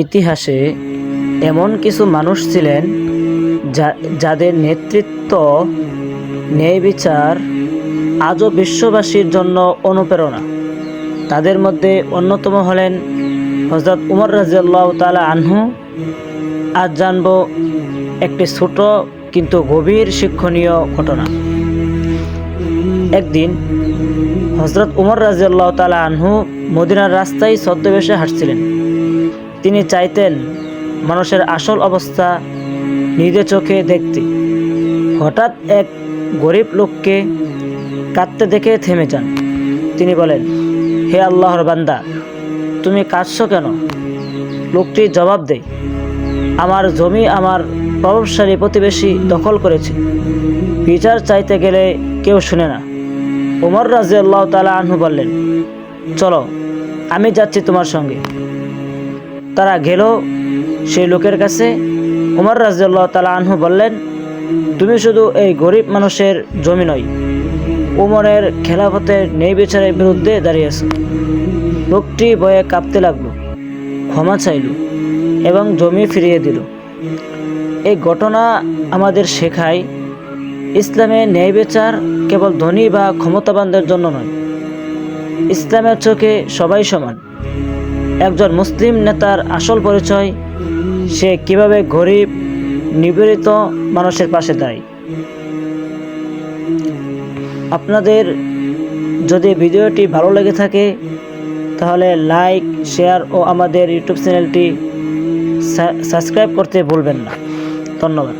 ইতিহাসে এমন কিছু মানুষ ছিলেন যাদের নেতৃত্ব, ন্যায় বিচার আজও বিশ্ববাসীর জন্য অনুপ্রেরণা। তাদের মধ্যে অন্যতম হলেন হযরত উমর রাদিয়াল্লাহু তাআলা আনহু। আজ জানব একটি ছোট কিন্তু গভীর শিক্ষণীয় ঘটনা। একদিন হযরত উমর রাদিয়াল্লাহু তাআলা আনহু মদিনার রাস্তায় ছদ্মবেশে হাঁটছিলেন। তিনি চাইতেন মানুষের আসল অবস্থা নিজের চোখে দেখতে। হঠাৎ এক গরিব লোককে কাঁদতে দেখে থেমে যান। তিনি বলেন, হে আল্লাহর বান্দা, তুমি কাঁদছো কেন? লোকটি জবাব দেয়, আমার জমি আমার প্রভাবশালী প্রতিবেশী দখল করেছে। বিচার চাইতে গেলে কেউ শুনে না। উমর রাদিয়াল্লাহু তাআলা আনহু বললেন, চলো, আমি যাচ্ছি তোমার সঙ্গে। তারা গেল সেই লোকের কাছে। উমর রাদিয়াল্লাহু তাআলা আনহু বললেন, তুমি শুধু এই গরিব মানুষের জমি নয়, উমরের খেলাফতের ন্যায় বিচারের বিরুদ্ধে দাঁড়িয়েছ। লোকটি ভয়ে কাঁপতে লাগলো, ক্ষমা চাইল এবং জমি ফিরিয়ে দিল। এই ঘটনা আমাদের শেখায়, ইসলামে ন্যায় বিচার কেবল ধনী বা ক্ষমতাবানদের জন্য নয়। ইসলামের চোখে সবাই সমান। একজন মুসলিম নেতার আসল পরিচয় সে কিভাবে গরিব নিপীড়িত মানুষের পাশে দাঁড়ায়। আপনাদের যদি ভিডিওটি ভালো লেগে থাকে তাহলে লাইক, শেয়ার ও আমাদের ইউটিউব চ্যানেলটি সাবস্ক্রাইব করতে ভুলবেন না। ধন্যবাদ।